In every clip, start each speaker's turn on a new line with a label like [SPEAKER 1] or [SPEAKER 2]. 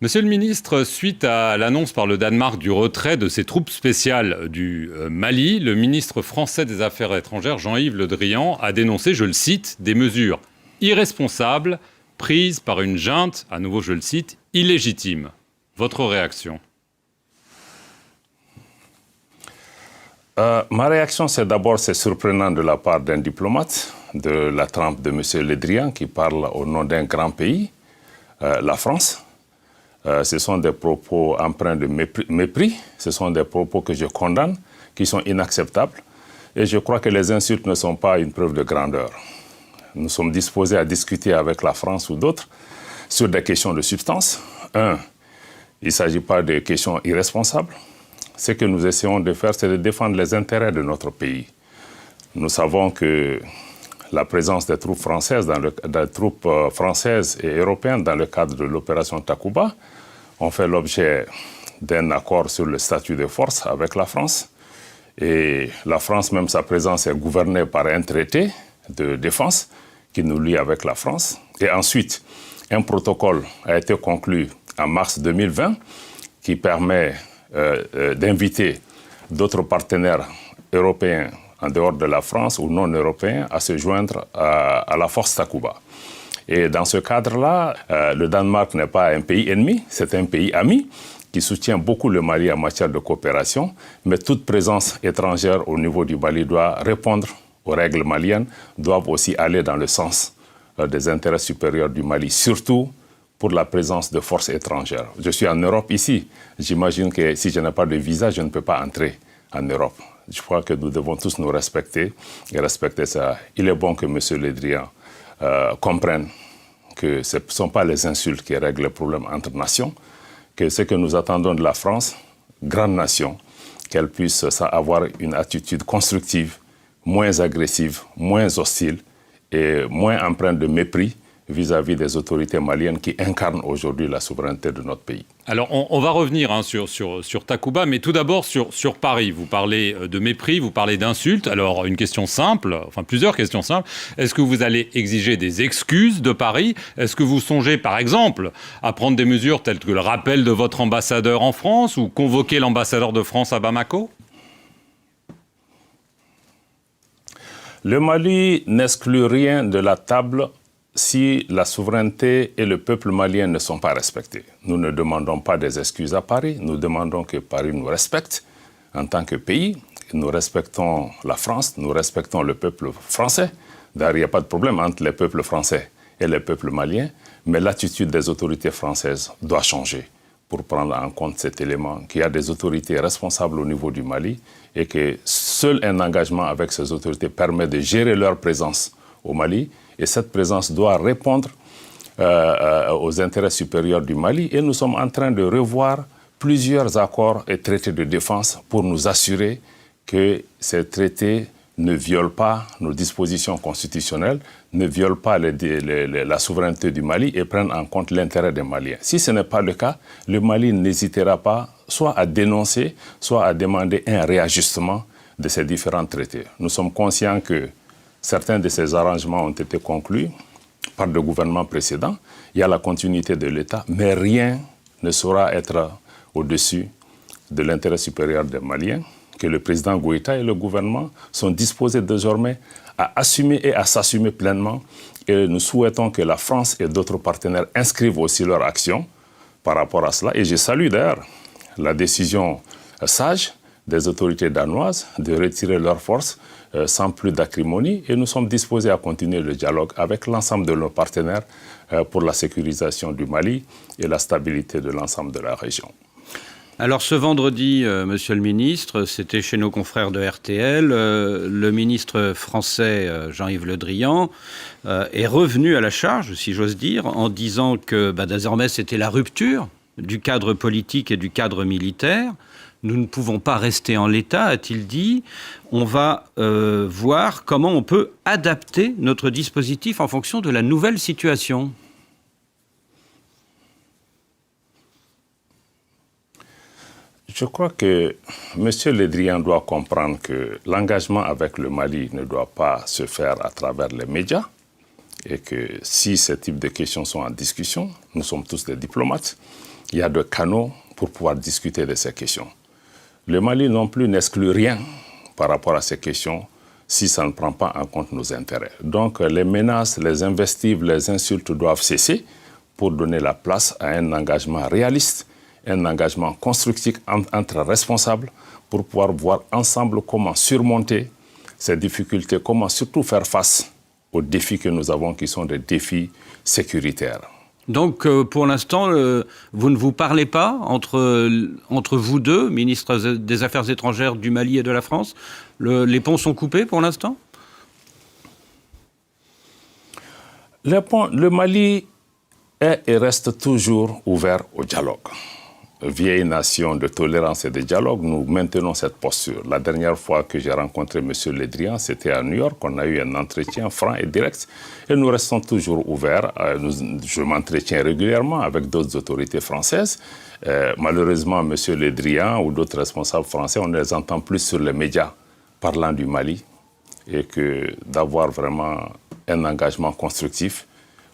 [SPEAKER 1] Monsieur le ministre, suite à l'annonce par le Danemark du retrait de ses troupes spéciales du Mali, le ministre français des Affaires étrangères, Jean-Yves Le Drian, a dénoncé, je le cite, des mesures irresponsables prises par une junte, à nouveau je le cite, illégitime. Votre réaction?
[SPEAKER 2] Ma réaction, c'est d'abord, c'est surprenant de la part d'un diplomate de la trempe de M. Le Drian qui parle au nom d'un grand pays, la France. Ce sont des propos empreints de mépris, ce sont des propos que je condamne, qui sont inacceptables. Et je crois que les insultes ne sont pas une preuve de grandeur. Nous sommes disposés à discuter avec la France ou d'autres sur des questions de substance. Il ne s'agit pas de questions irresponsables. Ce que nous essayons de faire, c'est de défendre les intérêts de notre pays. Nous savons que la présence des troupes françaises, et européennes dans le cadre de l'opération Takuba ont fait l'objet d'un accord sur le statut de force avec la France. Et la France, même sa présence, est gouvernée par un traité de défense qui nous lie avec la France. Et ensuite, un protocole a été conclu en mars 2020 qui permet d'inviter d'autres partenaires européens en dehors de la France ou non européens à se joindre à la force Takuba. Et dans ce cadre-là, le Danemark n'est pas un pays ennemi, c'est un pays ami qui soutient beaucoup le Mali en matière de coopération, mais toute présence étrangère au niveau du Mali doit répondre aux règles maliennes, doivent aussi aller dans le sens des intérêts supérieurs du Mali, surtout pour la présence de forces étrangères. Je suis en Europe ici. J'imagine que si je n'ai pas de visa, je ne peux pas entrer en Europe. Je crois que nous devons tous nous respecter et respecter ça. Il est bon que M. Le Drian comprenne que ce ne sont pas les insultes qui règlent le problème entre nations, que ce que nous attendons de la France, grande nation, qu'elle puisse avoir une attitude constructive, moins agressive, moins hostile et moins empreinte de mépris vis-à-vis des autorités maliennes qui incarnent aujourd'hui la souveraineté de notre pays.
[SPEAKER 1] Alors, on va revenir sur Takuba, mais tout d'abord sur Paris. Vous parlez de mépris, vous parlez d'insultes. Alors, une question simple, enfin plusieurs questions simples. Est-ce que vous allez exiger des excuses de Paris? Est-ce que vous songez, par exemple, à prendre des mesures telles que le rappel de votre ambassadeur en France ou convoquer l'ambassadeur de France à Bamako?
[SPEAKER 2] Le Mali n'exclut rien de la table si la souveraineté et le peuple malien ne sont pas respectés. Nous ne demandons pas des excuses à Paris, nous demandons que Paris nous respecte en tant que pays. Nous respectons la France, nous respectons le peuple français. D'ailleurs, il n'y a pas de problème entre les peuples français et les peuples maliens, mais l'attitude des autorités françaises doit changer pour prendre en compte cet élément, qu'il y a des autorités responsables au niveau du Mali et que seul un engagement avec ces autorités permet de gérer leur présence au Mali. Et cette présence doit répondre aux intérêts supérieurs du Mali. Et nous sommes en train de revoir plusieurs accords et traités de défense pour nous assurer que ces traités ne violent pas nos dispositions constitutionnelles, ne violent pas la souveraineté du Mali et prennent en compte l'intérêt des Maliens. Si ce n'est pas le cas, le Mali n'hésitera pas soit à dénoncer, soit à demander un réajustement de ces différents traités. Nous sommes conscients que certains de ces arrangements ont été conclus par le gouvernement précédent. Il y a la continuité de l'État, mais rien ne saura être au-dessus de l'intérêt supérieur des Maliens, que le président Goïta et le gouvernement sont disposés désormais à assumer et à s'assumer pleinement. Et nous souhaitons que la France et d'autres partenaires inscrivent aussi leur action par rapport à cela. Et je salue d'ailleurs la décision sage des autorités danoises de retirer leurs forces sans plus d'acrimonie. Et nous sommes disposés à continuer le dialogue avec l'ensemble de nos partenaires pour la sécurisation du Mali et la stabilité de l'ensemble de la région.
[SPEAKER 3] Alors ce vendredi, Monsieur le Ministre, c'était chez nos confrères de RTL, le ministre français Jean-Yves Le Drian est revenu à la charge, si j'ose dire, en disant que désormais c'était la rupture du cadre politique et du cadre militaire. Nous ne pouvons pas rester en l'état, a-t-il dit. On va voir comment on peut adapter notre dispositif en fonction de la nouvelle situation.
[SPEAKER 2] Je crois que M. Le Drian doit comprendre que l'engagement avec le Mali ne doit pas se faire à travers les médias et que si ce type de questions sont en discussion, nous sommes tous des diplomates, il y a des canaux pour pouvoir discuter de ces questions. Le Mali non plus n'exclut rien par rapport à ces questions si ça ne prend pas en compte nos intérêts. Donc les menaces, les invectives, les insultes doivent cesser pour donner la place à un engagement réaliste, un engagement constructif entre responsables pour pouvoir voir ensemble comment surmonter ces difficultés, comment surtout faire face aux défis que nous avons qui sont des défis sécuritaires.
[SPEAKER 3] Donc, pour l'instant, vous ne vous parlez pas entre vous deux, ministres des Affaires étrangères du Mali et de la France. Les ponts sont coupés pour l'instant ?
[SPEAKER 2] Le Mali est et reste toujours ouvert au dialogue. Vieille nation de tolérance et de dialogue, nous maintenons cette posture. La dernière fois que j'ai rencontré M. Le Drian, c'était à New York. On a eu un entretien franc et direct. Et nous restons toujours ouverts. Je m'entretiens régulièrement avec d'autres autorités françaises. Malheureusement, M. Le Drian ou d'autres responsables français, on ne les entend plus sur les médias parlant du Mali. Et que d'avoir vraiment un engagement constructif,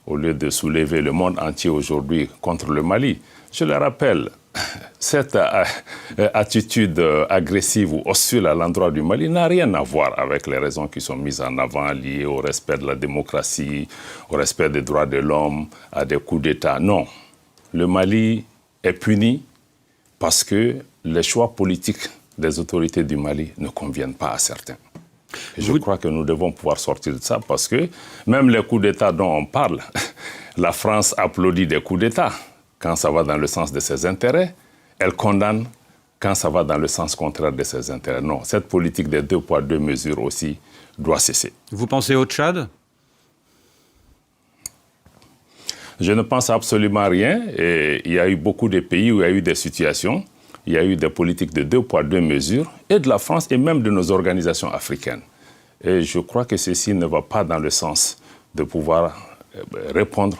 [SPEAKER 2] au lieu de soulever le monde entier aujourd'hui contre le Mali. Je le rappelle, cette attitude agressive ou hostile à l'endroit du Mali n'a rien à voir avec les raisons qui sont mises en avant liées au respect de la démocratie, au respect des droits de l'homme, à des coups d'État. Non, le Mali est puni parce que les choix politiques des autorités du Mali ne conviennent pas à certains. Et je crois que nous devons pouvoir sortir de ça parce que même les coups d'État dont on parle, la France applaudit des coups d'État quand ça va dans le sens de ses intérêts, elle condamne quand ça va dans le sens contraire de ses intérêts. Non, cette politique des 2 poids 2 mesures aussi doit cesser.
[SPEAKER 3] Vous pensez au Tchad ?
[SPEAKER 2] Je ne pense absolument rien. Et il y a eu beaucoup de pays où il y a eu des situations, il y a eu des politiques de 2 poids 2 mesures, et de la France et même de nos organisations africaines. Et je crois que ceci ne va pas dans le sens de pouvoir répondre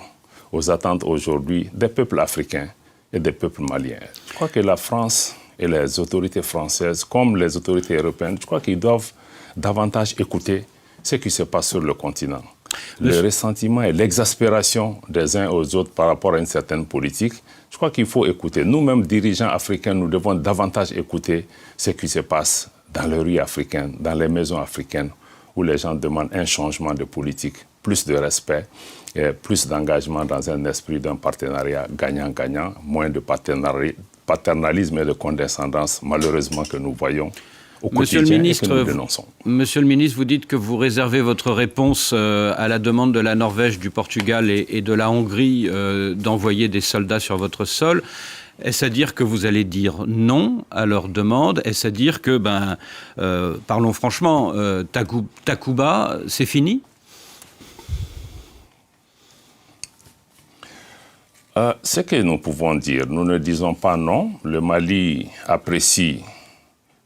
[SPEAKER 2] aux attentes aujourd'hui des peuples africains et des peuples maliens. Je crois que la France et les autorités françaises, comme les autorités européennes, je crois qu'ils doivent davantage écouter ce qui se passe sur le continent. Le ressentiment et l'exaspération des uns aux autres par rapport à une certaine politique, je crois qu'il faut écouter. Nous-mêmes, dirigeants africains, nous devons davantage écouter ce qui se passe dans les rues africaines, dans les maisons africaines, où les gens demandent un changement de politique, plus de respect, et plus d'engagement dans un esprit d'un partenariat gagnant-gagnant, moins de paternalisme et de condescendance, malheureusement, que nous voyons au quotidien et que nous dénonçons.
[SPEAKER 3] Monsieur le ministre, vous dites que vous réservez votre réponse à la demande de la Norvège, du Portugal et de la Hongrie d'envoyer des soldats sur votre sol. Est-ce à dire que vous allez dire non à leur demande ? Est-ce à dire que, parlons franchement, Takuba, c'est fini ?
[SPEAKER 2] Ce que nous pouvons dire, nous ne disons pas non. Le Mali apprécie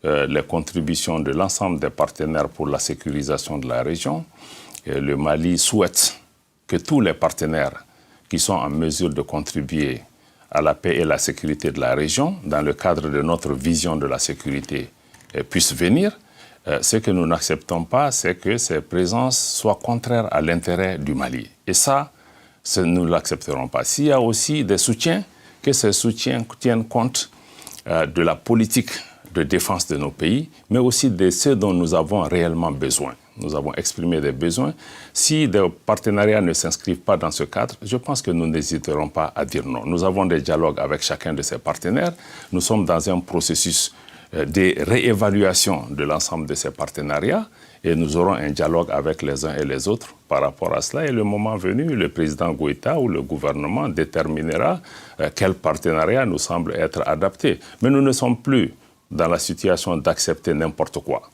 [SPEAKER 2] les contributions de l'ensemble des partenaires pour la sécurisation de la région. Et le Mali souhaite que tous les partenaires qui sont en mesure de contribuer à la paix et la sécurité de la région, dans le cadre de notre vision de la sécurité, puissent venir. Ce que nous n'acceptons pas, c'est que ces présences soient contraires à l'intérêt du Mali. Et ça, nous ne l'accepterons pas. S'il y a aussi des soutiens, que ces soutiens tiennent compte de la politique de défense de nos pays, mais aussi de ceux dont nous avons réellement besoin. Nous avons exprimé des besoins. Si des partenariats ne s'inscrivent pas dans ce cadre, je pense que nous n'hésiterons pas à dire non. Nous avons des dialogues avec chacun de ces partenaires. Nous sommes dans un processus de réévaluation de l'ensemble de ces partenariats et nous aurons un dialogue avec les uns et les autres par rapport à cela. Et le moment venu, le président Goïta ou le gouvernement déterminera quel partenariat nous semble être adapté. Mais nous ne sommes plus dans la situation d'accepter n'importe quoi.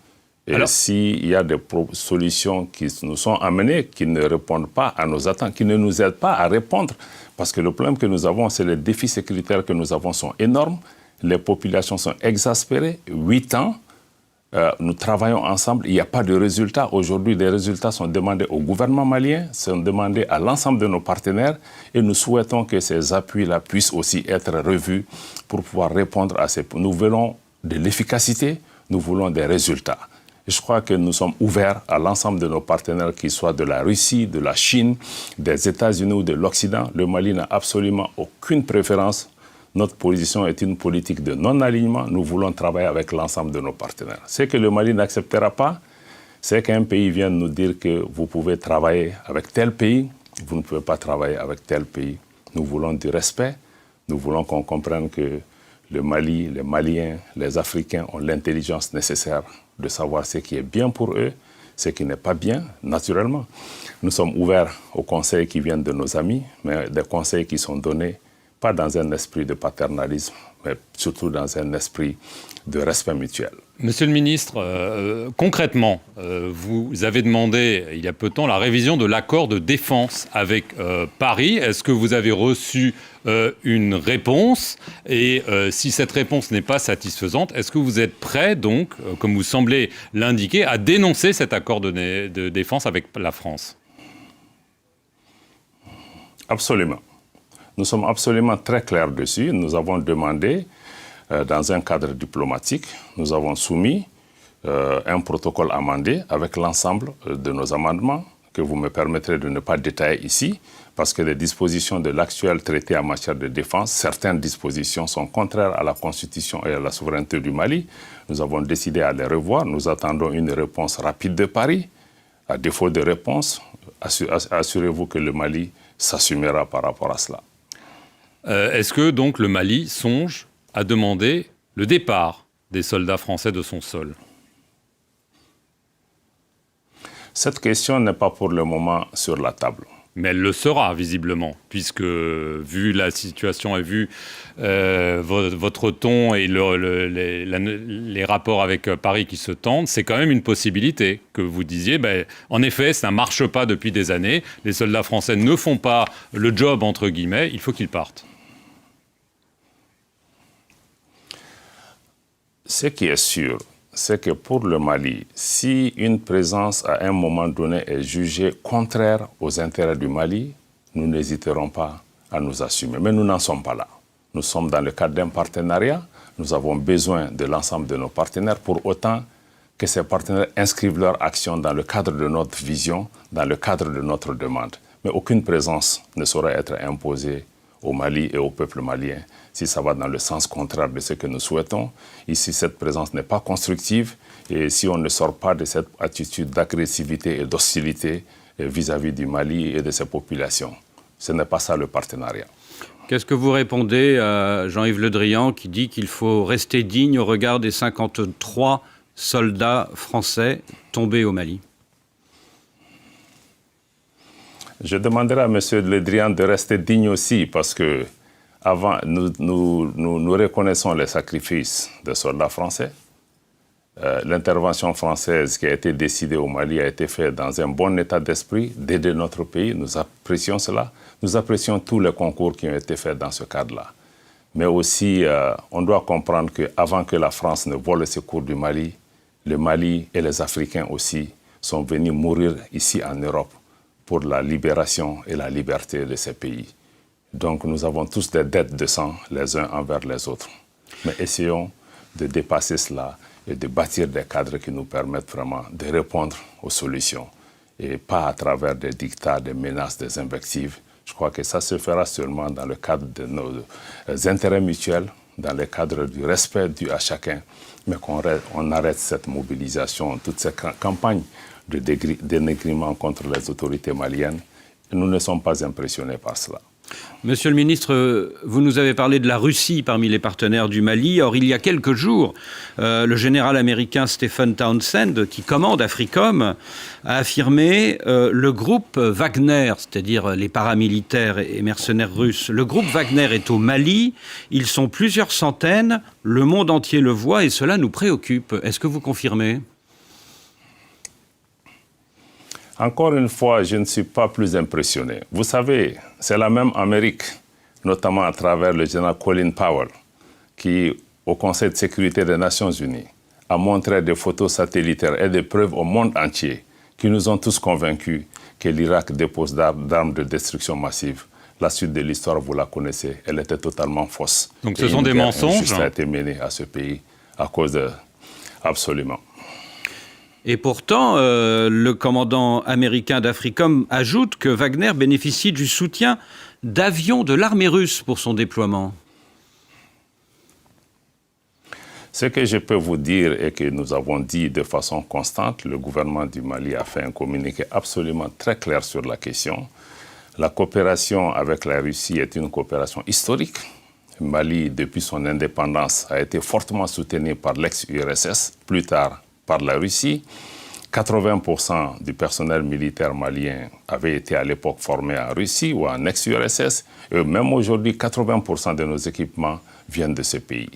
[SPEAKER 2] Et s'il y a des solutions qui nous sont amenées, qui ne répondent pas à nos attentes, qui ne nous aident pas à répondre, parce que le problème que nous avons, c'est les défis sécuritaires que nous avons sont énormes, les populations sont exaspérées, 8 ans, nous travaillons ensemble, il n'y a pas de résultats. Aujourd'hui, des résultats sont demandés au gouvernement malien, sont demandés à l'ensemble de nos partenaires et nous souhaitons que ces appuis-là puissent aussi être revus pour pouvoir répondre à ces... Nous voulons de l'efficacité, nous voulons des résultats. Et je crois que nous sommes ouverts à l'ensemble de nos partenaires, qu'ils soient de la Russie, de la Chine, des États-Unis ou de l'Occident. Le Mali n'a absolument aucune préférence Notre position est une politique de non-alignement. Nous voulons travailler avec l'ensemble de nos partenaires. Ce que le Mali n'acceptera pas, c'est qu'un pays vienne nous dire que vous pouvez travailler avec tel pays, vous ne pouvez pas travailler avec tel pays. Nous voulons du respect. Nous voulons qu'on comprenne que le Mali, les Maliens, les Africains ont l'intelligence nécessaire de savoir ce qui est bien pour eux, ce qui n'est pas bien, naturellement. Nous sommes ouverts aux conseils qui viennent de nos amis, mais des conseils qui sont donnés pas dans un esprit de paternalisme, mais surtout dans un esprit de respect mutuel.
[SPEAKER 1] Monsieur le ministre, concrètement, vous avez demandé il y a peu de temps la révision de l'accord de défense avec Paris. Est-ce que vous avez reçu une réponse? Et si cette réponse n'est pas satisfaisante, est-ce que vous êtes prêt, donc, comme vous semblez l'indiquer, à dénoncer cet accord de défense avec la France?
[SPEAKER 2] Absolument. Nous sommes absolument très clairs dessus. Nous avons demandé, dans un cadre diplomatique, nous avons soumis un protocole amendé avec l'ensemble de nos amendements, que vous me permettrez de ne pas détailler ici, parce que les dispositions de l'actuel traité en matière de défense, certaines dispositions sont contraires à la Constitution et à la souveraineté du Mali. Nous avons décidé à les revoir. Nous attendons une réponse rapide de Paris. À défaut de réponse, assurez-vous que le Mali s'assumera par rapport à cela.
[SPEAKER 1] Est-ce que donc le Mali songe à demander le départ des soldats français de son sol?
[SPEAKER 2] Cette question n'est pas pour le moment sur la table.
[SPEAKER 1] Mais elle le sera, visiblement, puisque, vu la situation et vu votre ton et les rapports avec Paris qui se tendent, c'est quand même une possibilité que vous disiez, en effet, ça ne marche pas depuis des années, les soldats français ne font pas le job, entre guillemets, il faut qu'ils partent.
[SPEAKER 2] Ce qui est sûr, c'est que pour le Mali, si une présence à un moment donné est jugée contraire aux intérêts du Mali, nous n'hésiterons pas à nous assumer. Mais nous n'en sommes pas là. Nous sommes dans le cadre d'un partenariat. Nous avons besoin de l'ensemble de nos partenaires pour autant que ces partenaires inscrivent leur action dans le cadre de notre vision, dans le cadre de notre demande. Mais aucune présence ne saurait être imposée au Mali et au peuple malien si ça va dans le sens contraire de ce que nous souhaitons. Ici, cette présence n'est pas constructive et si on ne sort pas de cette attitude d'agressivité et d'hostilité vis-à-vis du Mali et de ses populations, ce n'est pas ça le partenariat.
[SPEAKER 3] Qu'est-ce que vous répondez à Jean-Yves Le Drian qui dit qu'il faut rester digne au regard des 53 soldats français tombés au Mali?
[SPEAKER 2] Je demanderai à M. Le Drian de rester digne aussi parce que avant, nous reconnaissons les sacrifices des soldats français. L'intervention française qui a été décidée au Mali a été faite dans un bon état d'esprit d'aider notre pays. Nous apprécions cela. Nous apprécions tous les concours qui ont été faits dans ce cadre-là. Mais aussi, on doit comprendre qu'avant que la France ne vole le secours du Mali, le Mali et les Africains aussi sont venus mourir ici en Europe pour la libération et la liberté de ces pays. Donc nous avons tous des dettes de sang les uns envers les autres. Mais essayons de dépasser cela et de bâtir des cadres qui nous permettent vraiment de répondre aux solutions et pas à travers des dictats, des menaces, des invectives. Je crois que ça se fera seulement dans le cadre de nos intérêts mutuels, dans le cadre du respect dû à chacun, mais qu'on arrête cette mobilisation, toute cette campagne de dénigrement contre les autorités maliennes. Et nous ne sommes pas impressionnés par cela.
[SPEAKER 3] Monsieur le ministre, vous nous avez parlé de la Russie parmi les partenaires du Mali. Or, il y a quelques jours, le général américain Stephen Townsend, qui commande AFRICOM, a affirmé le groupe Wagner, c'est-à-dire les paramilitaires et mercenaires russes. Le groupe Wagner est au Mali, ils sont plusieurs centaines, le monde entier le voit et cela nous préoccupe. Est-ce que vous confirmez ?
[SPEAKER 2] Encore une fois, je ne suis pas plus impressionné. Vous savez, c'est la même Amérique, notamment à travers le général Colin Powell, qui, au Conseil de sécurité des Nations Unies, a montré des photos satellitaires et des preuves au monde entier qui nous ont tous convaincus que l'Irak dépose d'armes de destruction massive. La suite de l'histoire, vous la connaissez, elle était totalement fausse.
[SPEAKER 1] Donc ce sont des mensonges.
[SPEAKER 2] Ça a été mené à ce pays à cause de... Absolument.
[SPEAKER 3] Et pourtant, le commandant américain d'AFRICOM ajoute que Wagner bénéficie du soutien d'avions de l'armée russe pour son déploiement.
[SPEAKER 2] Ce que je peux vous dire et que nous avons dit de façon constante, le gouvernement du Mali a fait un communiqué absolument très clair sur la question. La coopération avec la Russie est une coopération historique. Le Mali, depuis son indépendance, a été fortement soutenu par l'ex-URSS, plus tard par la Russie. 80% du personnel militaire malien avait été à l'époque formé en Russie ou en ex-URSS. Et même aujourd'hui, 80% de nos équipements viennent de ce pays.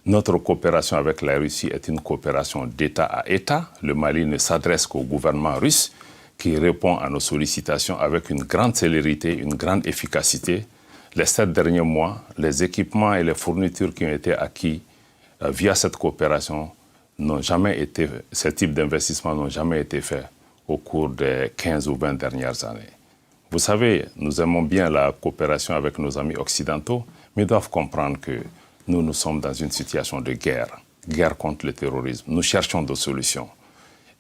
[SPEAKER 2] Notre coopération avec la Russie est une coopération d'État à État. Le Mali ne s'adresse qu'au gouvernement russe qui répond à nos sollicitations avec une grande célérité, une grande efficacité. Les 7 derniers mois, les équipements et les fournitures qui ont été acquis via cette coopération n'ont jamais été, ce type d'investissement n'ont jamais été faits au cours des 15 ou 20 dernières années. Vous savez, nous aimons bien la coopération avec nos amis occidentaux, mais ils doivent comprendre que nous sommes dans une situation de guerre, guerre contre le terrorisme. Nous cherchons des solutions.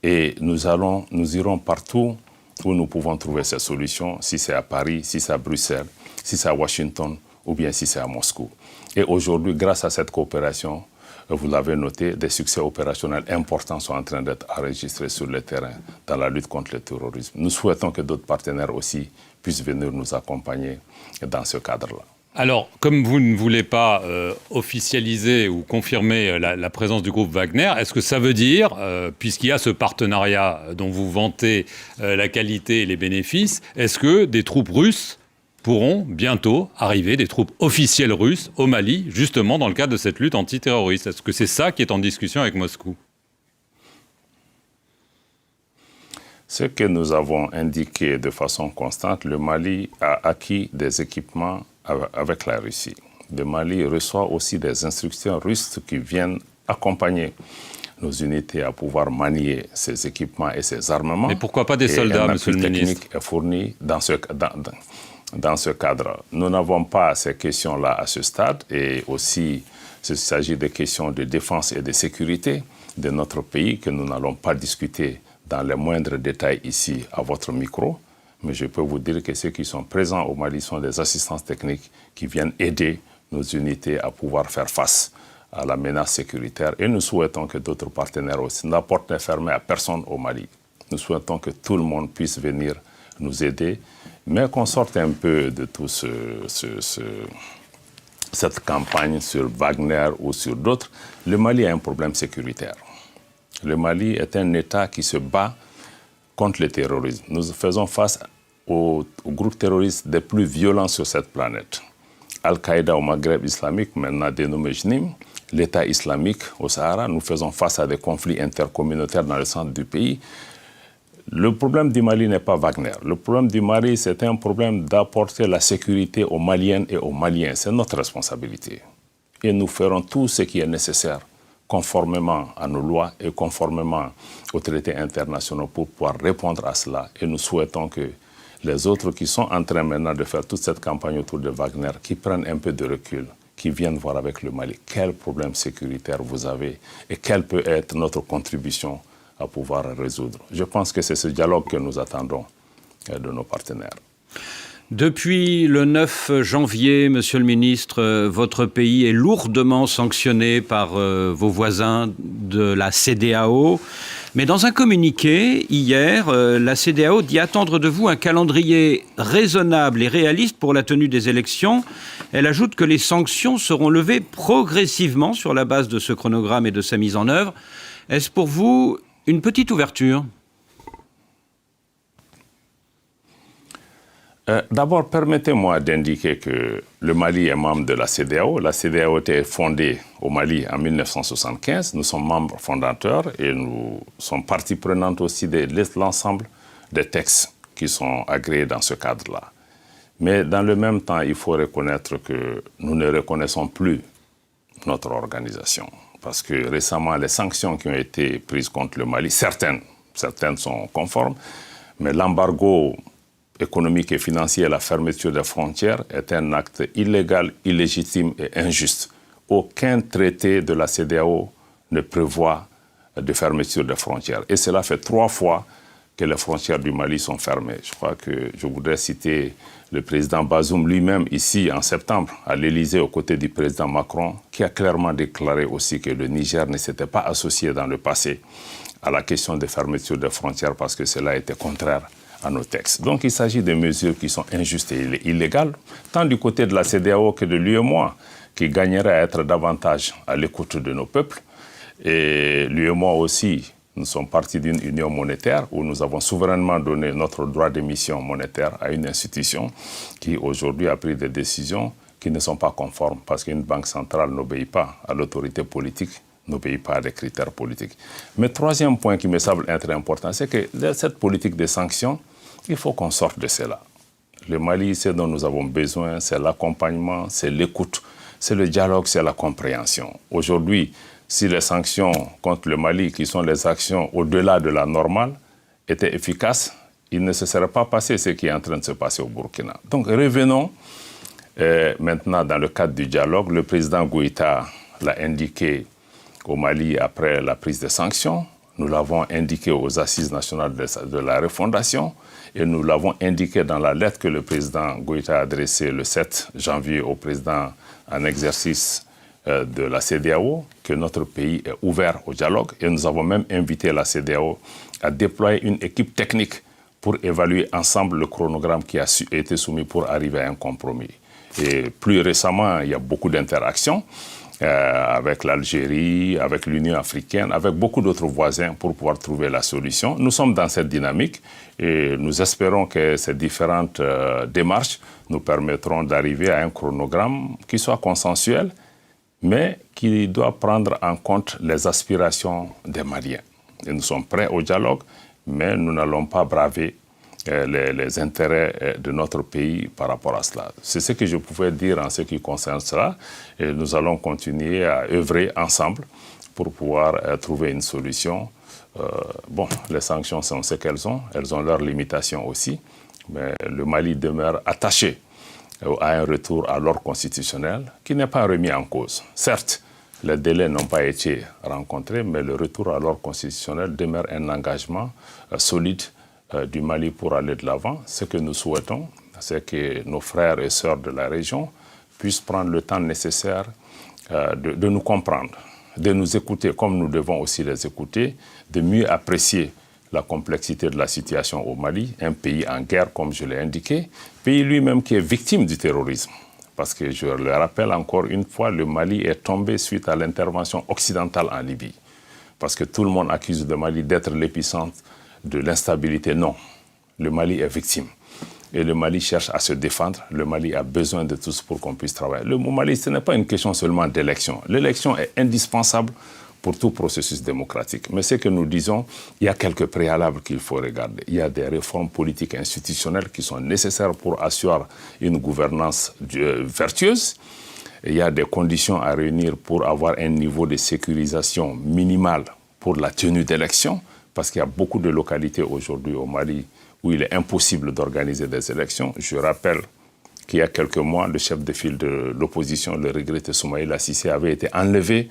[SPEAKER 2] Et nous irons partout où nous pouvons trouver ces solutions, si c'est à Paris, si c'est à Bruxelles, si c'est à Washington ou bien si c'est à Moscou. Et aujourd'hui, grâce à cette coopération, vous l'avez noté, des succès opérationnels importants sont en train d'être enregistrés sur le terrain dans la lutte contre le terrorisme. Nous souhaitons que d'autres partenaires aussi puissent venir nous accompagner dans ce cadre-là.
[SPEAKER 1] Alors, comme vous ne voulez pas officialiser ou confirmer la présence du groupe Wagner, est-ce que ça veut dire, puisqu'il y a ce partenariat dont vous vantez la qualité et les bénéfices, est-ce que des troupes russes pourront bientôt arriver, des troupes officielles russes au Mali, justement dans le cadre de cette lutte antiterroriste? Est-ce que c'est ça qui est en discussion avec Moscou?
[SPEAKER 2] Ce que nous avons indiqué de façon constante, le Mali a acquis des équipements avec la Russie. Le Mali reçoit aussi des instructions russes qui viennent accompagner nos unités à pouvoir manier ces équipements et ces armements.
[SPEAKER 1] Mais pourquoi pas des soldats, monsieur le ministre?
[SPEAKER 2] Un appui technique est fourni dans ce cadre. Nous n'avons pas ces questions-là à ce stade et aussi il s'agit de questions de défense et de sécurité de notre pays que nous n'allons pas discuter dans les moindres détails ici à votre micro. Mais je peux vous dire que ceux qui sont présents au Mali sont des assistances techniques qui viennent aider nos unités à pouvoir faire face à la menace sécuritaire. Et nous souhaitons que d'autres partenaires aussi. La porte n'est fermée à personne au Mali. Nous souhaitons que tout le monde puisse venir nous aider, mais qu'on sorte un peu de tout cette campagne sur Wagner ou sur d'autres. Le Mali a un problème sécuritaire. Le Mali est un État qui se bat contre le terrorisme. Nous faisons face aux groupes terroristes les plus violents sur cette planète. Al-Qaïda au Maghreb islamique, maintenant dénommé JNIM, l'État islamique au Sahara. Nous faisons face à des conflits intercommunautaires dans le centre du pays. Le problème du Mali n'est pas Wagner. Le problème du Mali, c'est un problème d'apporter la sécurité aux Maliennes et aux Maliens. C'est notre responsabilité. Et nous ferons tout ce qui est nécessaire conformément à nos lois et conformément aux traités internationaux pour pouvoir répondre à cela. Et nous souhaitons que les autres qui sont en train maintenant de faire toute cette campagne autour de Wagner, qui prennent un peu de recul, qui viennent voir avec le Mali quel problème sécuritaire vous avez et quelle peut être notre contribution à pouvoir résoudre. Je pense que c'est ce dialogue que nous attendons de nos partenaires.
[SPEAKER 3] Depuis le 9 janvier, Monsieur le Ministre, votre pays est lourdement sanctionné par vos voisins de la CEDEAO. Mais dans un communiqué, hier, la CEDEAO dit attendre de vous un calendrier raisonnable et réaliste pour la tenue des élections. Elle ajoute que les sanctions seront levées progressivement sur la base de ce chronogramme et de sa mise en œuvre. Est-ce pour vous une petite ouverture ?
[SPEAKER 2] D'abord, permettez-moi d'indiquer que le Mali est membre de la CEDEAO. La CEDEAO a été fondée au Mali en 1975. Nous sommes membres fondateurs et nous sommes partie prenante aussi de l'ensemble des textes qui sont agréés dans ce cadre-là. Mais dans le même temps, il faut reconnaître que nous ne reconnaissons plus notre organisation. Parce que récemment, les sanctions qui ont été prises contre le Mali, certaines sont conformes, mais l'embargo économique et financier, la fermeture des frontières est un acte illégal, illégitime et injuste. Aucun traité de la CEDEAO ne prévoit de fermeture des frontières. Et cela fait 3 fois que les frontières du Mali sont fermées. Je crois que je voudrais citer le président Bazoum lui-même ici en septembre à l'Élysée aux côtés du président Macron, qui a clairement déclaré aussi que le Niger ne s'était pas associé dans le passé à la question de fermeture des frontières parce que cela était contraire à nos textes. Donc il s'agit de mesures qui sont injustes et illégales, tant du côté de la CEDEAO que de l'UEMOA, qui gagnerait à être davantage à l'écoute de nos peuples. Et l'UEMOA aussi, nous sommes partis d'une union monétaire où nous avons souverainement donné notre droit d'émission monétaire à une institution qui aujourd'hui a pris des décisions qui ne sont pas conformes parce qu'une banque centrale n'obéit pas à l'autorité politique, n'obéit pas à des critères politiques. Mais troisième point qui me semble être important, c'est que dans cette politique de sanctions, il faut qu'on sorte de cela. Le Mali, ce dont nous avons besoin, c'est l'accompagnement, c'est l'écoute, c'est le dialogue, c'est la compréhension. Aujourd'hui, si les sanctions contre le Mali, qui sont les actions au-delà de la normale, étaient efficaces, il ne se serait pas passé ce qui est en train de se passer au Burkina. Donc revenons maintenant dans le cadre du dialogue. Le président Goïta l'a indiqué au Mali après la prise des sanctions. Nous l'avons indiqué aux Assises nationales de la refondation et nous l'avons indiqué dans la lettre que le président Goïta a adressée le 7 janvier au président en exercice de la CEDEAO, que notre pays est ouvert au dialogue et nous avons même invité la CEDEAO à déployer une équipe technique pour évaluer ensemble le chronogramme qui a été soumis pour arriver à un compromis. Et plus récemment, il y a beaucoup d'interactions avec l'Algérie, avec l'Union africaine, avec beaucoup d'autres voisins pour pouvoir trouver la solution. Nous sommes dans cette dynamique et nous espérons que ces différentes démarches nous permettront d'arriver à un chronogramme qui soit consensuel, mais qui doit prendre en compte les aspirations des Maliens. Et nous sommes prêts au dialogue, mais nous n'allons pas braver les intérêts de notre pays par rapport à cela. C'est ce que je pouvais dire en ce qui concerne cela. Et nous allons continuer à œuvrer ensemble pour pouvoir trouver une solution. Les sanctions sont ce qu'elles ont leurs limitations aussi, mais le Mali demeure attaché à un retour à l'ordre constitutionnel qui n'est pas remis en cause. Certes, les délais n'ont pas été rencontrés, mais le retour à l'ordre constitutionnel demeure un engagement solide du Mali pour aller de l'avant. Ce que nous souhaitons, c'est que nos frères et sœurs de la région puissent prendre le temps nécessaire de nous comprendre, de nous écouter comme nous devons aussi les écouter, de mieux apprécier la complexité de la situation au Mali, un pays en guerre comme je l'ai indiqué, pays lui-même qui est victime du terrorisme. Parce que je le rappelle encore une fois, le Mali est tombé suite à l'intervention occidentale en Libye. Parce que tout le monde accuse le Mali d'être l'épicentre de l'instabilité. Non, le Mali est victime. Et le Mali cherche à se défendre. Le Mali a besoin de tous pour qu'on puisse travailler. Le Mali, ce n'est pas une question seulement d'élection. L'élection est indispensable pour tout processus démocratique. Mais ce que nous disons, il y a quelques préalables qu'il faut regarder. Il y a des réformes politiques et institutionnelles qui sont nécessaires pour assurer une gouvernance vertueuse. Il y a des conditions à réunir pour avoir un niveau de sécurisation minimal pour la tenue d'élections, parce qu'il y a beaucoup de localités aujourd'hui au Mali où il est impossible d'organiser des élections. Je rappelle qu'il y a quelques mois, le chef de file de l'opposition, le regretté Soumaïla Cissé, avait été enlevé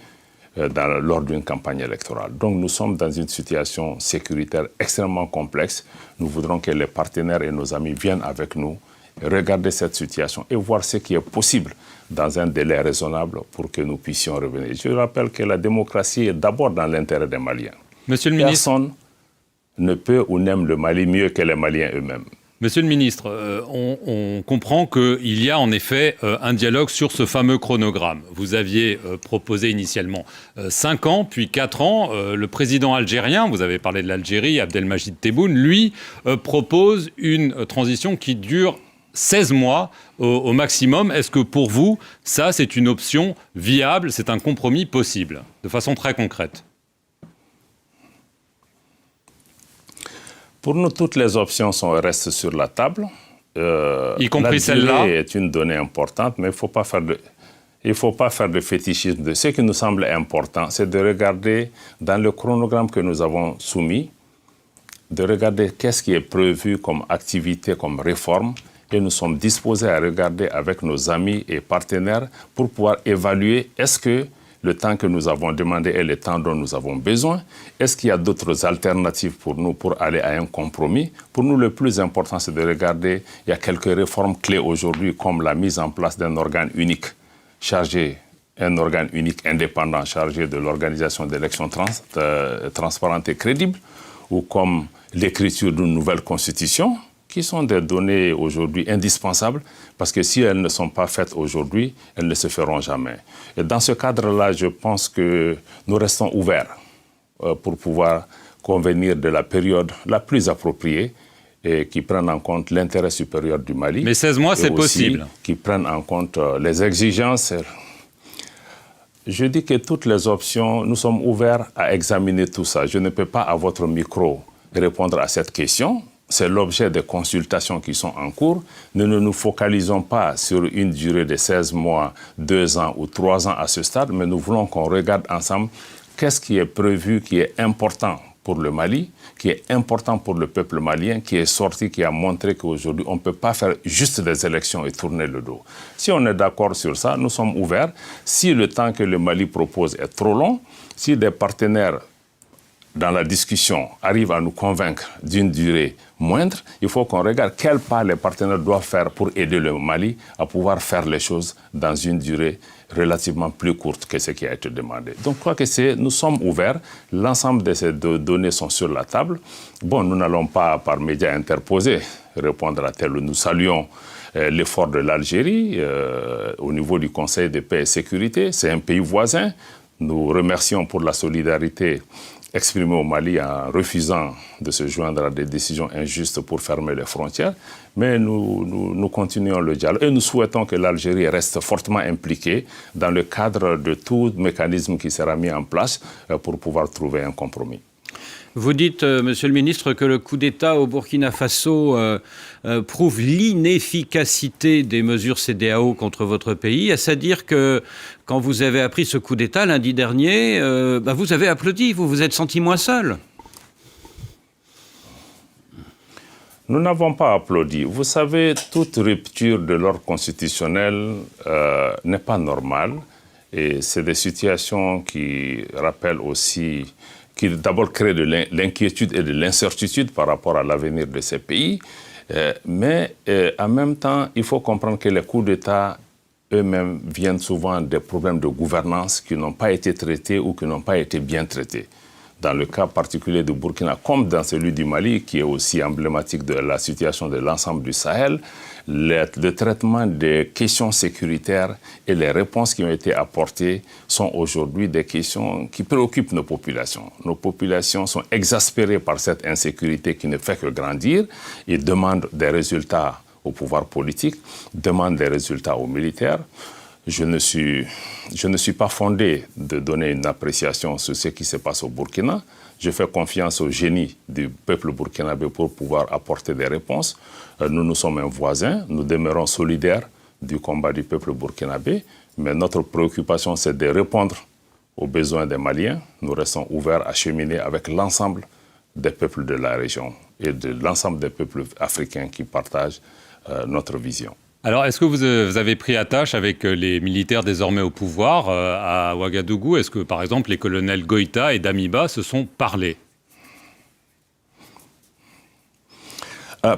[SPEAKER 2] lors d'une campagne électorale. Donc nous sommes dans une situation sécuritaire extrêmement complexe. Nous voudrons que les partenaires et nos amis viennent avec nous, regarder cette situation et voir ce qui est possible dans un délai raisonnable pour que nous puissions revenir. Je rappelle que la démocratie est d'abord dans l'intérêt des Maliens.
[SPEAKER 1] Monsieur le ministre,
[SPEAKER 2] personne ne peut ou n'aime le Mali mieux que les Maliens eux-mêmes.
[SPEAKER 1] Monsieur le ministre, on comprend qu'il y a en effet un dialogue sur ce fameux chronogramme. Vous aviez proposé initialement 5 ans, puis 4 ans. Le président algérien, vous avez parlé de l'Algérie, Abdelmajid Tebboune, lui propose une transition qui dure 16 mois au maximum. Est-ce que pour vous, ça c'est une option viable, c'est un compromis possible, de façon très concrète ? Pour nous, toutes les options restent sur la table. Y compris celle-là.
[SPEAKER 2] La durée est une donnée importante, mais il ne faut pas faire de fétichisme. Ce qui nous semble important, c'est de regarder dans le chronogramme que nous avons soumis, de regarder qu'est-ce qui est prévu comme activité, comme réforme, et nous sommes disposés à regarder avec nos amis et partenaires pour pouvoir évaluer est-ce que le temps que nous avons demandé est le temps dont nous avons besoin? Est-ce qu'il y a d'autres alternatives pour nous pour aller à un compromis? Pour nous, le plus important, c'est de regarder, il y a quelques réformes clés aujourd'hui, comme la mise en place d'un organe unique un organe unique indépendant chargé de l'organisation d'élections transparentes et crédibles, ou comme l'écriture d'une nouvelle constitution, qui sont des données aujourd'hui indispensables, parce que si elles ne sont pas faites aujourd'hui, elles ne se feront jamais. Et dans ce cadre-là, je pense que nous restons ouverts pour pouvoir convenir de la période la plus appropriée et qui prenne en compte l'intérêt supérieur du Mali.
[SPEAKER 1] Mais 16 mois, c'est possible.
[SPEAKER 2] Qui prenne en compte les exigences. Je dis que toutes les options, nous sommes ouverts à examiner tout ça. Je ne peux pas, à votre micro, répondre à cette question. C'est l'objet des consultations qui sont en cours. Nous ne nous focalisons pas sur une durée de 16 mois, 2 ans ou 3 ans à ce stade, mais nous voulons qu'on regarde ensemble qu'est-ce qui est prévu, qui est important pour le Mali, qui est important pour le peuple malien, qui est sorti, qui a montré qu'aujourd'hui, on ne peut pas faire juste des élections et tourner le dos. Si on est d'accord sur ça, nous sommes ouverts. Si le temps que le Mali propose est trop long, si des partenaires dans la discussion arrivent à nous convaincre d'une durée moindre, il faut qu'on regarde quels pas les partenaires doivent faire pour aider le Mali à pouvoir faire les choses dans une durée relativement plus courte que ce qui a été demandé. Donc, je crois que nous sommes ouverts. L'ensemble de ces données sont sur la table. Bon, nous n'allons pas, par médias interposés, répondre à tel. Nous saluons l'effort de l'Algérie au niveau du Conseil de paix et sécurité. C'est un pays voisin. Nous remercions pour la solidarité exprimée au Mali en refusant de se joindre à des décisions injustes pour fermer les frontières. Mais nous continuons le dialogue et nous souhaitons que l'Algérie reste fortement impliquée dans le cadre de tout mécanisme qui sera mis en place pour pouvoir trouver un compromis.
[SPEAKER 3] Vous dites, Monsieur le Ministre, que le coup d'État au Burkina Faso prouve l'inefficacité des mesures CEDEAO contre votre pays. Est-ce à dire que quand vous avez appris ce coup d'État lundi dernier, vous avez applaudi, vous vous êtes senti moins seul?
[SPEAKER 2] Nous n'avons pas applaudi. Vous savez, toute rupture de l'ordre constitutionnel n'est pas normale. Et c'est des situations qui rappellent aussi, qui d'abord créent de l'inquiétude et de l'incertitude par rapport à l'avenir de ces pays. Mais en même temps, il faut comprendre que les coups d'État eux-mêmes viennent souvent des problèmes de gouvernance qui n'ont pas été traités ou qui n'ont pas été bien traités. Dans le cas particulier du Burkina, comme dans celui du Mali, qui est aussi emblématique de la situation de l'ensemble du Sahel, le traitement des questions sécuritaires et les réponses qui ont été apportées sont aujourd'hui des questions qui préoccupent nos populations. Nos populations sont exaspérées par cette insécurité qui ne fait que grandir et demandent des résultats au pouvoir politique, demandent des résultats aux militaires. Je ne suis pas fondé de donner une appréciation sur ce qui se passe au Burkina. Je fais confiance au génie du peuple burkinabé pour pouvoir apporter des réponses. Nous sommes un voisin, nous demeurons solidaires du combat du peuple burkinabé, mais notre préoccupation, c'est de répondre aux besoins des Maliens. Nous restons ouverts à cheminer avec l'ensemble des peuples de la région et de l'ensemble des peuples africains qui partagent notre vision.
[SPEAKER 1] Alors, est-ce que vous avez pris attache avec les militaires désormais au pouvoir à Ouagadougou? Est-ce que, par exemple, les colonels Goïta et Damiba se sont parlé?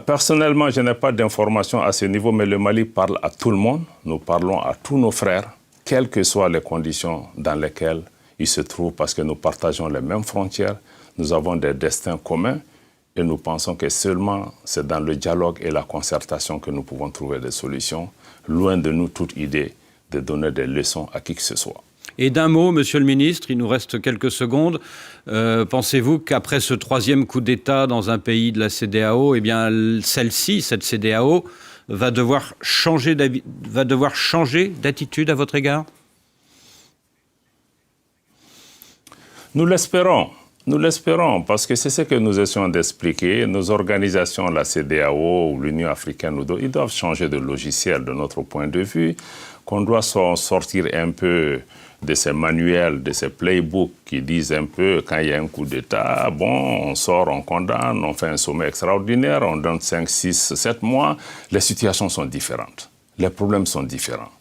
[SPEAKER 2] Personnellement, je n'ai pas d'informations à ce niveau, mais le Mali parle à tout le monde. Nous parlons à tous nos frères, quelles que soient les conditions dans lesquelles ils se trouvent, parce que nous partageons les mêmes frontières, nous avons des destins communs. Et nous pensons que seulement c'est dans le dialogue et la concertation que nous pouvons trouver des solutions. Loin de nous toute idée de donner des leçons à qui que ce soit.
[SPEAKER 3] Et d'un mot, Monsieur le Ministre, il nous reste quelques secondes. Pensez-vous qu'après ce troisième coup d'État dans un pays de la CEDEAO, eh bien, cette CEDEAO, va devoir changer d'attitude à votre égard?
[SPEAKER 2] Nous l'espérons. Nous l'espérons, parce que c'est ce que nous essayons d'expliquer. Nos organisations, la CEDEAO ou l'Union africaine, ils doivent changer de logiciel de notre point de vue, qu'on doit sortir un peu de ces manuels, de ces playbooks qui disent un peu, quand il y a un coup d'État, bon, on sort, on condamne, on fait un sommet extraordinaire, on donne 5, 6, 7 mois. Les situations sont différentes. Les problèmes sont différents.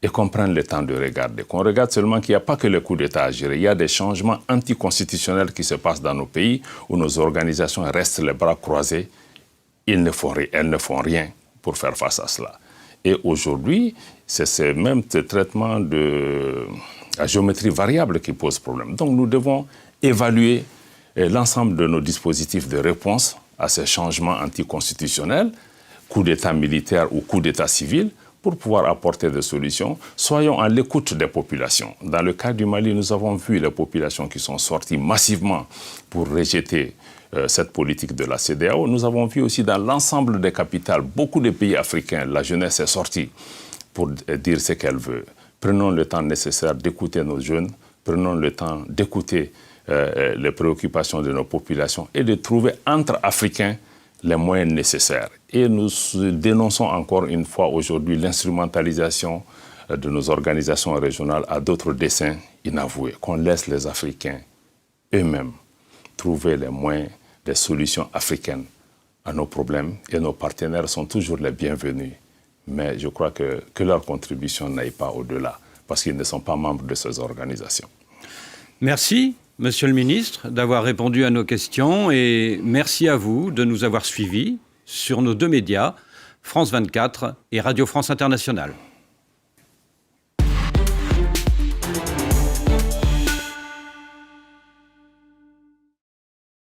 [SPEAKER 2] et qu'on prenne le temps de regarder. Qu'on regarde seulement qu'il n'y a pas que les coups d'État à gérer. Il y a des changements anticonstitutionnels qui se passent dans nos pays où nos organisations restent les bras croisés. Elles ne font rien pour faire face à cela. Et aujourd'hui, c'est ce même traitement de la géométrie variable qui pose problème. Donc nous devons évaluer l'ensemble de nos dispositifs de réponse à ces changements anticonstitutionnels, coup d'État militaire ou coup d'État civil, pour pouvoir apporter des solutions. Soyons à l'écoute des populations. Dans le cas du Mali, nous avons vu les populations qui sont sorties massivement pour rejeter cette politique de la CEDEAO. Nous avons vu aussi dans l'ensemble des capitales, beaucoup de pays africains, la jeunesse est sortie pour dire ce qu'elle veut. Prenons le temps nécessaire d'écouter nos jeunes, prenons le temps d'écouter les préoccupations de nos populations et de trouver entre Africains les moyens nécessaires. Et nous dénonçons encore une fois aujourd'hui l'instrumentalisation de nos organisations régionales à d'autres desseins inavoués, qu'on laisse les Africains eux-mêmes trouver les moyens, des solutions africaines à nos problèmes. Et nos partenaires sont toujours les bienvenus. Mais je crois que leur contribution n'aille pas au-delà, parce qu'ils ne sont pas membres de ces organisations.
[SPEAKER 3] Merci, Monsieur le Ministre, d'avoir répondu à nos questions et merci à vous de nous avoir suivis sur nos deux médias, France 24 et Radio France Internationale.